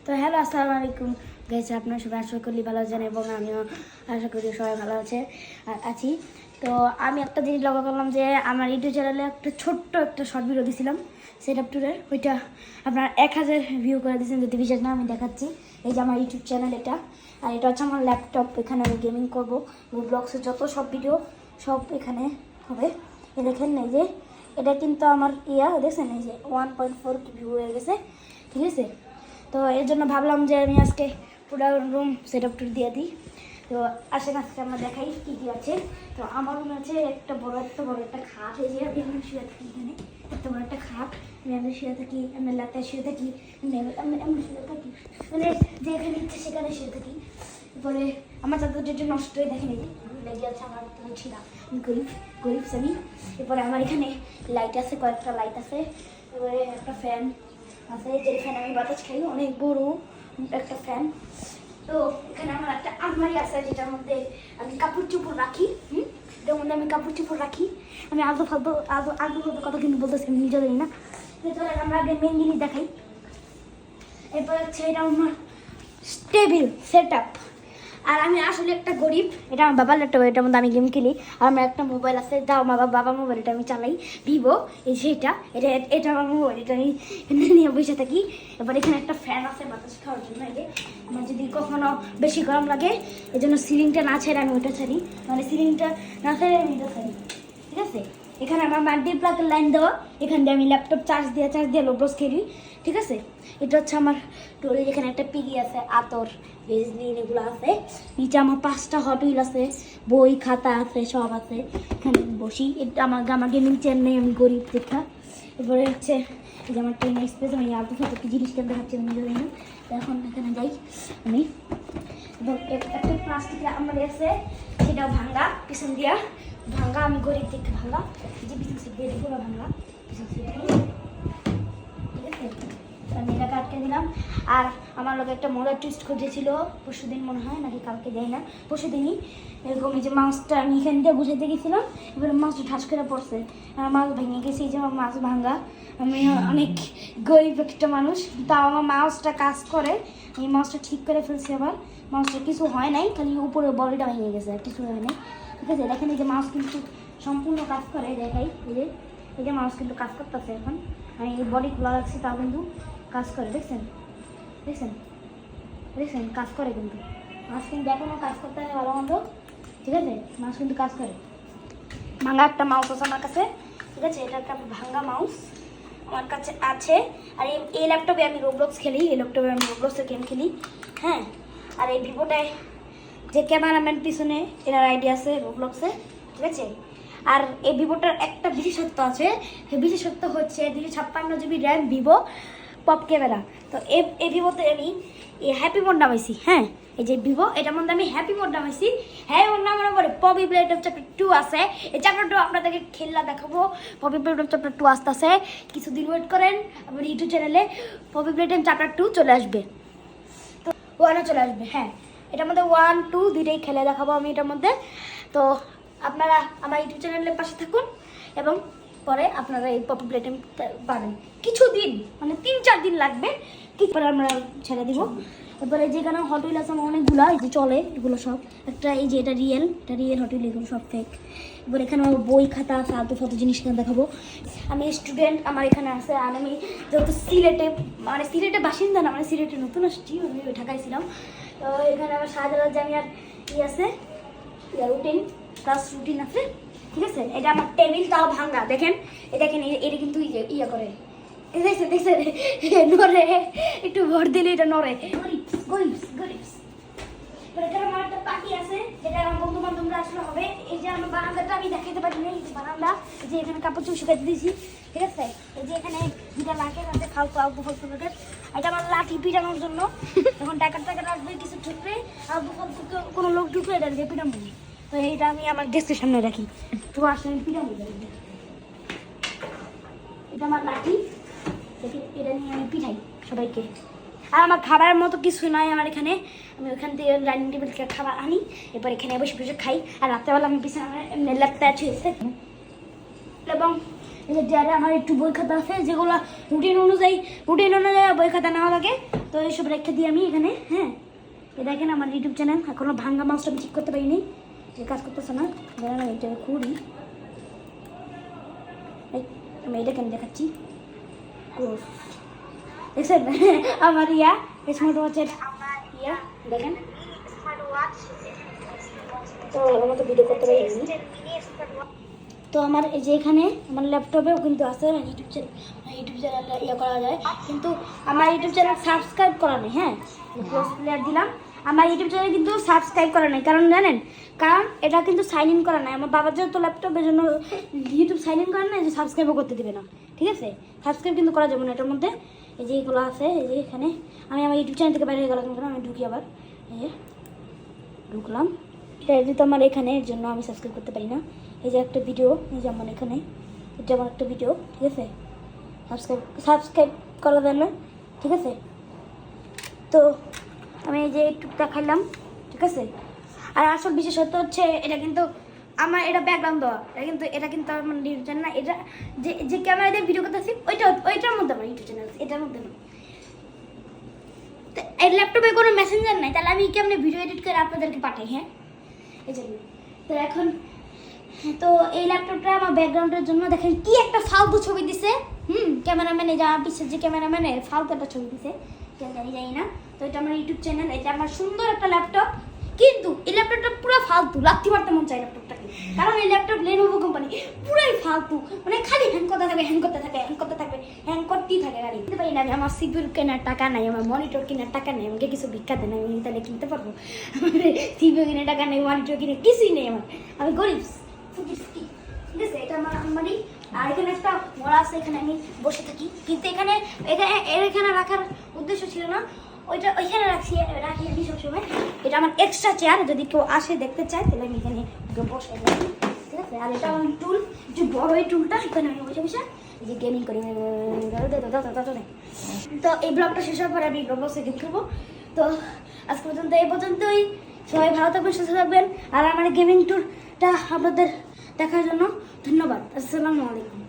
তো হ্যালো আসসালামু আলাইকুম গাইস, আপনারা সবাই আশা করি ভালো আছেন এবং আমিও আশা করি সবাই ভালো আছি। তো আমি একটা জিনিস লক্ষ্য করলাম যে আমার ইউটিউব চ্যানেলে একটা ছোট্ট একটা শর্ট ভিডিও দিয়েছিলাম সেট আপ ট্যুরের, ওইটা আপনার 1000 ভিউ করে দিয়েছেন। যদি বিশেষ না আমি দেখাচ্ছি, এই যে আমার ইউটিউব চ্যানেল এটা, আর এটা হচ্ছে আমার ল্যাপটপ। এখানে আমি গেমিং করবো, ব্লগসের যত সব ভিডিও সব এখানে হবে। এ দেখেন এই যে এটা কিন্তু আমার দেখছেন এই যে 1.4 ভিউ হয়ে গেছে, ঠিক আছে। তো এর জন্য ভাবলাম যে আমি আজকে পুরো রুম সেট আপ ট্যুর দিয়ে দিই। তো আসেন আজকে আমরা দেখাই কী কী আছে। তো আমার রুমে আছে একটা বড় একটা খাট, এই যে আমি শুয়ে থাকি এখানে, এত বড় একটা খাট, আমি শুয়ে থাকি, আমি লাতায় শুয়ে থাকি, আমি শুয়ে থাকি, মানে যেখানে ইচ্ছে সেখানে শুয়ে থাকি। এরপরে আমার চাদরটা একটু নষ্ট হয়ে দেখেন লেগে আছে, আমার ছিলা গরিব আমি। এরপরে আমার এখানে লাইট আছে, কয়েকটা লাইট আছে, এবারে একটা ফ্যান আছে, যে ফ্যান আমি বাতাস খাই, অনেক বড় একটা ফ্যান। তো এখানে আমার একটা আলমারি আছে যেটার মধ্যে আমি কাপড় চোপড় রাখি, এটার মধ্যে আমি কাপড় চোপড় রাখি। আমি আলতু ফালতু কথা কিন্তু বলতেছি, আমি নিজে জানি না। আমরা আগে মেন জিনিস দেখাই। এরপর হচ্ছে এটা আমার টেবিল সেট আপ। আর আমি আসলে একটা গরিব, এটা আমার বাবার ল্যাপটপ, এটার মধ্যে আমি গেম খেলি। আর আমার একটা মোবাইল আছে, তাও আমার বাবার মোবাইল, এটা আমি চালাই, ভিভো, এই যে এটা আমার মোবাইল, এটা আমি নিয়ে বসে থাকি। এবার এখানে একটা ফ্যান আছে বাতাস খাওয়ার জন্য, এই যে আমার যদি কখনো বেশি গরম লাগে এই জন্য সিলিংটা না ছেড়ে আমি ওটা ছাড়ি, মানে সিলিংটা না ছেড়ে আমি এটা ছাড়ি, ঠিক আছে। এখানে আমার মাল্টি প্লাগের লাইন দেওয়া, এখান দিয়ে আমি ল্যাপটপ চার্জ দিয়ে লোব্রস খেলি, ঠিক আছে। এটা হচ্ছে আমার টোলে, এখানে একটা পিগি আছে, আতর, ভেজলিন এগুলো আছে। নিচে আমার 5টা হট হুইল আছে, বই খাতা আছে, সব আছে। এখানে বসি, এটা আমার গেমিং চেয়ার নেই, আমি গরিব দেখা। এরপরে হচ্ছে এই যে আমার ট্রেন এক্সপ্রেস, আমি আলতু ফালতু কি জিনিস কেন দেখাচ্ছি আমি নিজে না। এখন এখানে যাই আমি, এবং একটা প্লাস্টিকের আলমারি আছে, সেটাও ভাঙা, পিছন দিয়া ভাঙা, আমি গরিব দেখতে ভাঙা, যে পিছন সিট দিয়ে পুরো ভাঙা পিছন সিট, ঠিক আছে। আমি এটাকে আটকে দিলাম। আর আমার লোক একটা মজার টুইস্ট খুঁজেছিল পরশুদিন মনে হয়, নাকি কালকে যাই না, পরশুদিনই। এরকম এই যে মাছটা আমি এখান দিয়ে বুঝাইতে গেছিলাম, এবারে মাছটা ঠাস করে পড়ছে, আর মাছ ভেঙে গেছে, এই যে আমার মাছ ভাঙা। আমি অনেক গরিব একটা মানুষ, তাও আমার মাছটা কাজ করে, এই মাছটা ঠিক করে ফেলছি। আবার মাছটা কিছু হয় নাই, খালি উপরে বডিটা ভেঙে গেছে, আর কিছু হয় নাই, ঠিক আছে। দেখেন এই যে মাছ কিন্তু সম্পূর্ণ কাজ করে, দেখাই এই যে মাছ কিন্তু কাজ করতেছে। এখন আমি এই বডি খোলা রাখছি, তাও কিন্তু কাজ করে, দেখছেন কাজ করে কিন্তু মাছ কিন্তু এখনও কাজ করতে হয় ভালো মন্দ, ঠিক আছে। মাছ কিন্তু কাজ করে। ভাঙা একটা মাউস আছে আমার কাছে, ঠিক আছে, এটা একটা ভাঙা মাউস আমার কাছে আছে। আর এই ল্যাপটপে আমি রোবলক্স খেলি, এই ল্যাপটপে আমি রোবলক্সের গেম খেলি, হ্যাঁ। আর এই ভিভোটায় যে ক্যামেরাম্যান পিছনে, এনার আইডিয়া আছে রোবলক্সে, ঠিক আছে। আর এই ভিভোটার একটা বিশেষত্ব আছে, সেই বিশেষত্ব হচ্ছে 256 GB RAM, Vivo pop camera. তো এই ভিভোতে আমি হ্যাপি মোড নামাইছি, হ্যাঁ, এই যে ভিভো এটার মধ্যে আমি হ্যাপি মোড নামাইছি। হ্যাঁ, ওর নামানোর পরে পপি প্লেটম চ্যাপ্টার 2 আছে, এই চ্যাপ্টার 2 আপনাদেরকে খেলা দেখাবো। পপি প্লেটম চ্যাপ্টার 2 আসতেছে, কিছুদিন ওয়েট করেন, আমার ইউটিউব চ্যানেলে পপি প্লেটম চ্যাপ্টার 2 চলে আসবে, তো 1ও চলে আসবে, হ্যাঁ। এটার মধ্যে 1, 2 দুইটাই খেলে দেখাবো আমি এটার মধ্যে। তো আপনারা আমার ইউটিউব চ্যানেলের পাশে থাকুন, এবং পরে আপনারা এই পপি প্লেটম পাবেন কিছুদিন, মানে 3-4 দিন লাগবে, কি পরে আমরা ছেড়ে দিব। এরপরে যেখানে হট হুইল আছে আমার অনেকগুলো, এই যে চলে এগুলো সব, একটা এই যে এটা রিয়েল হট হুইল, এগুলো সব ফেক। এবার এখানে আমার বই খাতা আছে, আলতু ফালতু জিনিস কেন দেখাবো। আমি স্টুডেন্ট, আমার এখানে আছে। আর আমি যেহেতু সিলেটে বাসিন্দা না, মানে সিলেটে নতুন আসছি, আমি ঢাকায় ছিলাম। তো এখানে আমার শাহজালাল জামিয়ার আছে, রুটিন ক্লাস রুটিন আছে, ঠিক আছে। এটা আমার টেবিল, তাও ভাঙা, দেখেন এটা কিন্তু করে, দেখছেন নড়ে, একটু ভর দিলে এটা নড়ে, গরিব। এখানে আমার একটা পাখি আছে, যেটা আমার বন্ধু বান্ধবরা আসলে হবে। এই যে আমার বারান্দাটা আমি দেখাতে পারি না, এই যে বারান্দা, এই যে এখানে কাপড় চোপড় শুকাতে দিয়েছি, ঠিক আছে। এই যে এখানে দুটা লাঠের আছে, আলতু ফালতু লাঠের, এটা আমার লাঠি পিটানোর জন্য। যখন টাকা রাখবে, কিছু ঢুকবে, আলতু ফালতু কোনো লোক ঢুকলে এটা দিয়ে পিটানো। তো এইটা আমি আমার ডেস্কের সামনে রাখি, তো আসলে পিটানো, এটা আমার লাঠি, এটা নিয়ে আমি পিঠাই সবাইকে। আর আমার খাবারের মতো কিছু নয় আমার এখানে, আমি ওখান থেকে ডাইনিং টেবিল থেকে খাবার আনি, এরপর এখানে বসে খাই। আর রাত্রেবেলা আমি বিছানা এমনি ল্যাপটপ আছে, এবং যারা আমার একটু বই খাতা আছে, যেগুলো রুটিন অনুযায়ী বই খাতা নেওয়া লাগে, তো এইসব রেখে দিই আমি এখানে। হ্যাঁ, এটা দেখেন আমার ইউটিউব চ্যানেল, এখনো ভাঙ্গা মাছটা আমি ঠিক করতে পারিনি, যে কাজ করতেছে না। এটা খুঁড়ি, আমি এটা কেন দেখাচ্ছি, দেখছেন আমার স্মার্ট ওয়াচের দেখেন। তো আমাকে ভিডিও করতে পারি। তো আমার এই যে এখানে আমার ল্যাপটপেও কিন্তু আছে ইউটিউব চ্যানেল ইয়ে করা যায়, কিন্তু আমার ইউটিউব চ্যানেল সাবস্ক্রাইব করা নেই। হ্যাঁ, ক্লোজ প্লেয়ার দিলাম, আমার ইউটিউব চ্যানেল কিন্তু সাবস্ক্রাইব করা নেই। কারণ জানেন, কারণ এটা কিন্তু সাইন ইন করা নাই। আমার বাবার যেহেতু ল্যাপটপের জন্য ইউটিউব সাইন ইন করা নাই, যে সাবস্ক্রাইবও করতে দেবে না। ঠিক আছে, সাবস্ক্রাইব কিন্তু করা যাবে না এটার মধ্যে। এই যে এগুলো আছে, এই যে এখানে আমি আমার ইউটিউব চ্যানেল থেকে বাইরে হয়ে গেলাম, আমি ঢুকি আবার, এই যে ঢুকলাম। এটা যেহেতু আমার এখানে, এর জন্য আমি সাবস্ক্রাইব করতে পারি না। এই যে একটা ভিডিও, এই যে আমার এখানে, এটা আমার একটা ভিডিও। ঠিক আছে, সাবস্ক্রাইব করা যায় না। ঠিক আছে, তো আমি এই যে একটু দেখাইলাম। ঠিক আছে, আর আসল বিশেষত্ব হচ্ছে এটা কিন্তু আমার, এটা ব্যাকগ্রাউন্ড দেওয়া, এটা কিন্তু আমার ইউটিউব চ্যানেল না। এটা যে ক্যামেরা দিয়ে ভিডিও করতেছি ওইটার মধ্যে আমার ইউটিউব চ্যানেল, এটার মধ্যে না। তো এই ল্যাপটপে কোনো মেসেঞ্জার নাই, তাহলে আমি কেমন ভিডিও এডিট করে আপনাদেরকে পাঠাই? হ্যাঁ, এই জন্য। তো এখন তো এই ল্যাপটপটা আমার ব্যাকগ্রাউন্ডের জন্য দেখেন কি একটা ফালতু ছবি দিছে। ক্যামেরাম্যানে যা পিছের যে ক্যামেরাম্যানে ফালতু একটা ছবি দিছে, কেন জানি না। তো এটা আমার ইউটিউব চ্যানেল, এটা আমার সুন্দর একটা ল্যাপটপ, কিন্তু এই ল্যাপটপটা পুরো ফালতু, লাথি মারতে মন চাই ল্যাপটপটাকে। কারণ এই ল্যাপটপ লেনোভো কোম্পানি, পুরাই ফালতু, মানে খালি হ্যাং করতে থাকবে, হ্যাং করতেই থাকে গাড়ি। কিনতে পারি না আমি, আমার সিপিইউ কেনার টাকা নাই, আমার মনিটর কেনার টাকা নেই, আমাকে কিছু ভিক্ষা দেন, আমি তাহলে কিনতে পারবো। সিপিইউ কিনে টাকা নেই, মনিটর কিনে কিছুই নেই আমার, আমি গরিব। ঠিক আছে, এটা আমারই। আর এখানে একটা মরা আছে, এখানে আমি বসে থাকি, কিন্তু এখানে এখানে রাখার উদ্দেশ্য ছিল না, ওইখানে রাখি আমি সবসময়। এটা আমার এক্সট্রা চেয়ার, যদি কেউ আসে দেখতে চায় তাহলে আমি এখানে বসে যাই। ঠিক আছে, আর এটা আমার টুল, যে বড় এই টুলটা, এখানে আমি বসে যে গেমিং করি। তো এই ব্লগটা শেষ হওয়ার পরে আমি ব্লগসে গেম খেলবো। তো আজ পর্যন্ত এই পর্যন্তই। সবাই ভালো থাকবেন, সুস্থ থাকবেন, আর আমার গেমিং টুরটা আপনাদের দেখার জন্য ধন্যবাদ। আসসালামু আলাইকুম।